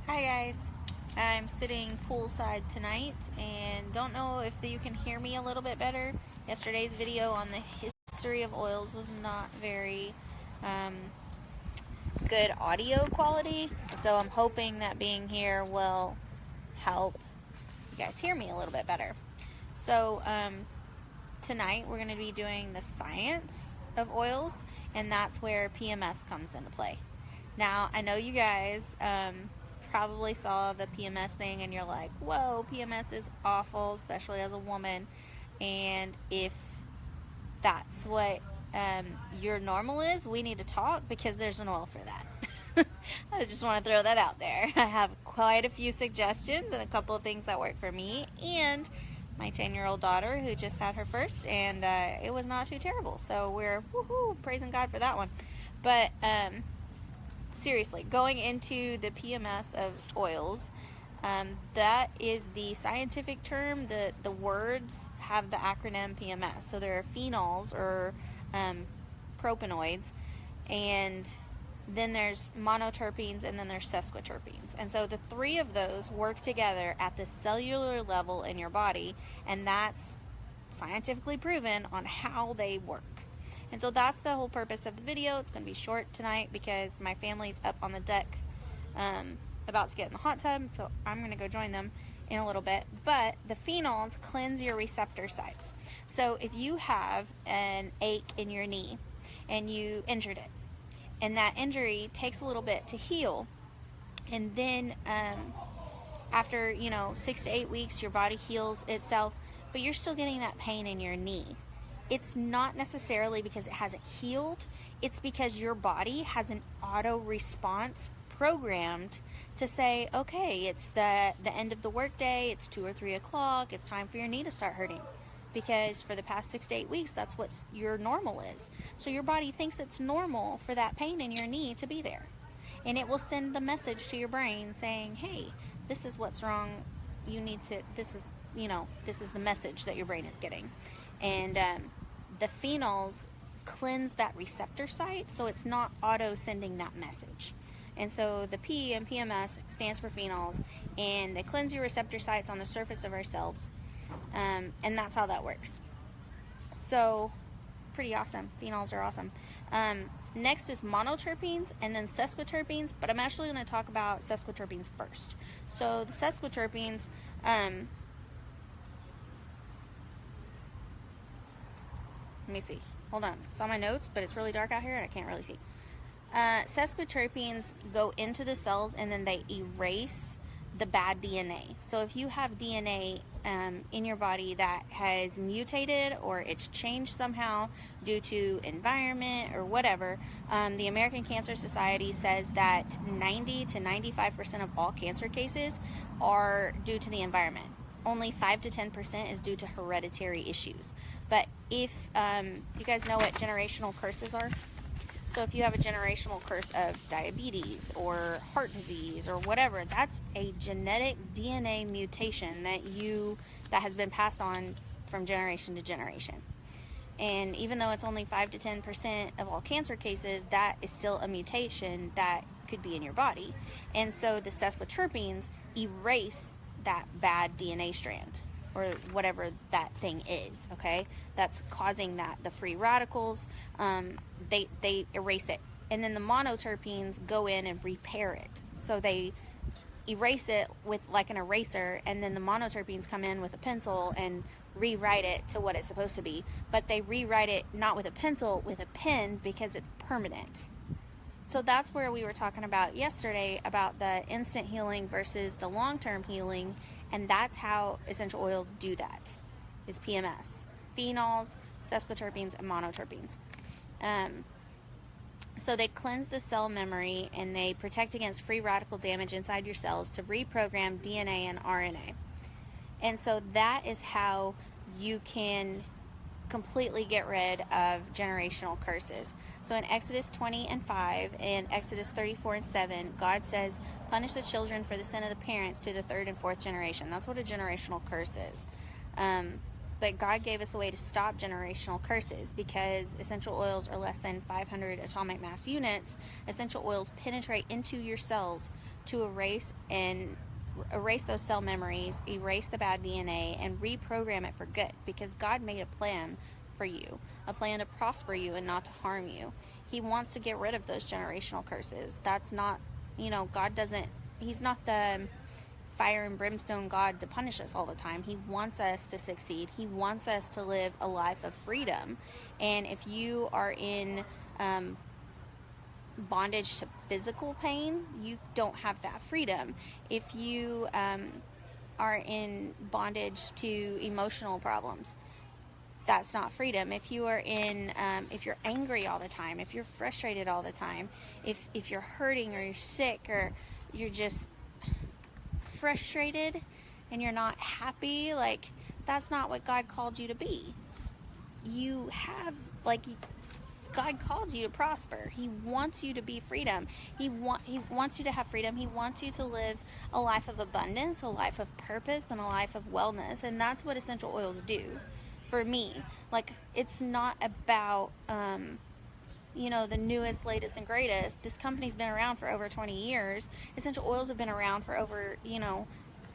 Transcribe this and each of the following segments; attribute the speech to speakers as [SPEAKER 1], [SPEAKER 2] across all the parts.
[SPEAKER 1] Hi guys, I'm sitting poolside tonight and don't know if you can hear me a little bit better. Yesterday's video on the history of oils was not very um, good audio quality, so I'm hoping that being here will help you guys hear me a little bit better. So tonight we're going to be doing the science of oils, and that's where PMS comes into play. Now, I know you guys probably saw the PMS thing and you're like, whoa, PMS is awful, especially as a woman. And if that's what your normal is, we need to talk because there's an oil for that. I just want to throw that out there. I have quite a few suggestions and a couple of things that work for me and my 10-year-old daughter who just had her first, and it was not too terrible. So we're praising God for that one. But seriously, going into the PMS of oils, that is the scientific term. The words have the acronym PMS. So there are phenols or propanoids, and then there's monoterpenes, and then there's sesquiterpenes. And so the three of those work together at the cellular level in your body, and that's scientifically proven on how they work. And so that's the whole purpose of the video. It's going to be short tonight because my family's up on the deck about to get in the hot tub, so I'm going to go join them in a little bit. But the phenols cleanse your receptor sites. So if you have an ache in your knee and you injured it, and that injury takes a little bit to heal, and then after 6 to 8 weeks your body heals itself, but you're still getting that pain in your knee, it's not necessarily because it hasn't healed. It's because your body has an auto response programmed to say, okay, it's the end of the workday, it's 2 or 3 o'clock, it's time for your knee to start hurting. Because for the past 6 to 8 weeks, that's what your normal is. So your body thinks it's normal for that pain in your knee to be there. And it will send the message to your brain saying, hey, this is what's wrong. You need to, this is the message that your brain is getting. And the phenols cleanse that receptor site, so it's not auto sending that message. And so the P in PMS stands for phenols, and they cleanse your receptor sites on the surface of our cells, and that's how that works. So pretty awesome. Phenols are awesome. Next is monoterpenes and then sesquiterpenes, but I'm actually going to talk about sesquiterpenes first. So the sesquiterpenes, let me see. Hold on. It's on my notes, but it's really dark out here and I can't really see. Sesquiterpenes go into the cells and then they erase the bad DNA. So if you have DNA in your body that has mutated or it's changed somehow due to environment or whatever, the American Cancer Society says that 90 to 95% of all cancer cases are due to the environment. Only 5 to 10% is due to hereditary issues. But if you guys know what generational curses are? So if you have a generational curse of diabetes or heart disease or whatever, that's a genetic DNA mutation that has been passed on from generation to generation. And even though it's only 5 to 10% of all cancer cases, that is still a mutation that could be in your body. And so the sesquiterpenes erase that bad DNA strand or whatever that thing is, okay, that's causing that, the free radicals, they erase it. And then the monoterpenes go in and repair it. So they erase it with like an eraser, and then the monoterpenes come in with a pencil and rewrite it to what it's supposed to be. But they rewrite it not with a pencil, with a pen, because it's permanent. So that's where we were talking about yesterday about the instant healing versus the long-term healing, and that's how essential oils do that, is PMS. Phenols, sesquiterpenes, and monoterpenes. So they cleanse the cell memory and they protect against free radical damage inside your cells to reprogram DNA and RNA. And so that is how you can completely get rid of generational curses. So in Exodus 20 and 5 and Exodus 34 and 7, God says, punish the children for the sin of the parents to the 3rd and 4th generation. That's what a generational curse is. But God gave us a way to stop generational curses because essential oils are less than 500 atomic mass units. Essential oils penetrate into your cells to erase those cell memories, erase the bad DNA, and reprogram it for good, because God made a plan for you, a plan to prosper you and not to harm you. He wants to get rid of those generational curses. That's not, God doesn't, He's not the fire and brimstone God to punish us all the time. He wants us to succeed. He wants us to live a life of freedom. And if you are in bondage to physical pain, you don't have that freedom. If you are in bondage to emotional problems, that's not freedom. If you are if you're angry all the time, if you're frustrated all the time, if you're hurting or you're sick or you're just frustrated and you're not happy, like, that's not what God called you to be. You have, God called you to prosper. He wants you to be freedom. He wants you to have freedom. He wants you to live a life of abundance, a life of purpose, and a life of wellness. And that's what essential oils do for me. Like, it's not about, the newest, latest, and greatest. This company's been around for over 20 years. Essential oils have been around for over,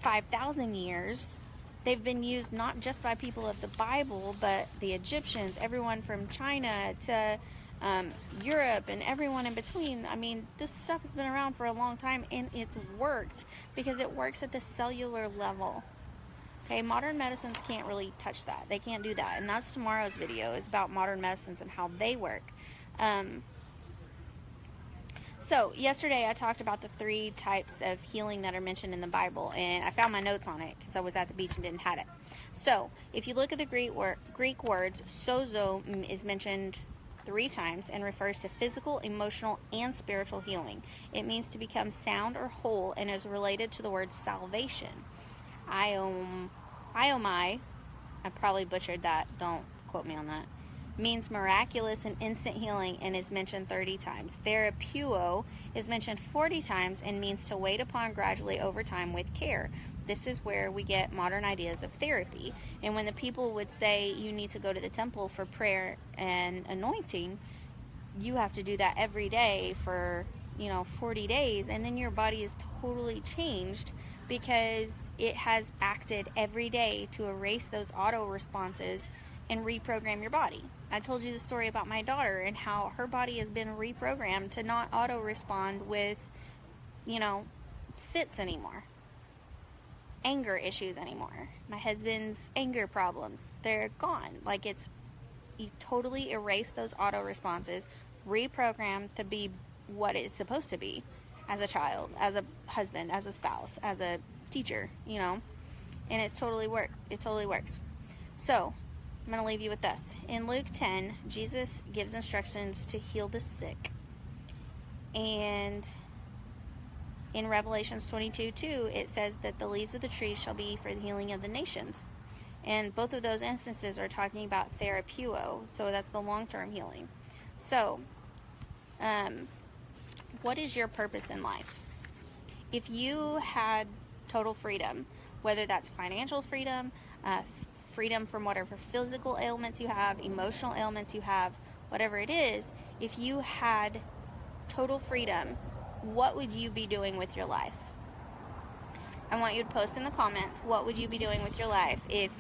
[SPEAKER 1] 5,000 years. They've been used not just by people of the Bible, but the Egyptians, everyone from China to Europe, and everyone in between. I mean, this stuff has been around for a long time, and it's worked because it works at the cellular level. Okay, modern medicines can't really touch that. They can't do that. And that's tomorrow's video, is about modern medicines and how they work. So yesterday I talked about the 3 types of healing that are mentioned in the Bible, and I found my notes on it because I was at the beach and didn't have it. So if you look at the Greek words, sozo is mentioned 3 times and refers to physical, emotional, and spiritual healing. It means to become sound or whole and is related to the word salvation. Iomai, I probably butchered that, don't quote me on that, means miraculous and instant healing and is mentioned 30 times. Therapeuo is mentioned 40 times and means to wait upon gradually over time with care. This is where we get modern ideas of therapy. And when the people would say you need to go to the temple for prayer and anointing, you have to do that every day for 40 days, and then your body is totally changed because it has acted every day to erase those auto responses and reprogram your body. I told you the story about my daughter and how her body has been reprogrammed to not auto respond with fits anymore, anger issues anymore. My husband's anger problems, they're gone. Like, you totally erase those auto responses, reprogram to be what it's supposed to be as a child, as a husband, as a spouse, as a teacher, and it totally works. So I'm going to leave you with this. In Luke 10, Jesus gives instructions to heal the sick. And in Revelations 22:2, it says that the leaves of the trees shall be for the healing of the nations. And both of those instances are talking about therapeuo, so that's the long-term healing. So, what is your purpose in life? If you had total freedom, whether that's financial freedom, freedom from whatever physical ailments you have, emotional ailments you have, whatever it is, if you had total freedom, what would you be doing with your life? I want you to post in the comments, what would you be doing with your life if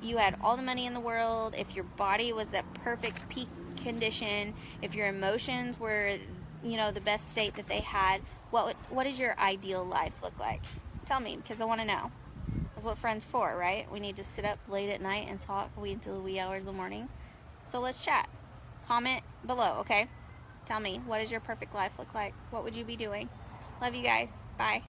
[SPEAKER 1] you had all the money in the world, if your body was that perfect peak condition, if your emotions were the best state that they had? What does your ideal life look like? Tell me, because I want to know. That's what friends for, right? We need to sit up late at night and talk until the wee hours of the morning. So let's chat. Comment below, okay? Tell me, what does your perfect life look like? What would you be doing? Love you guys. Bye.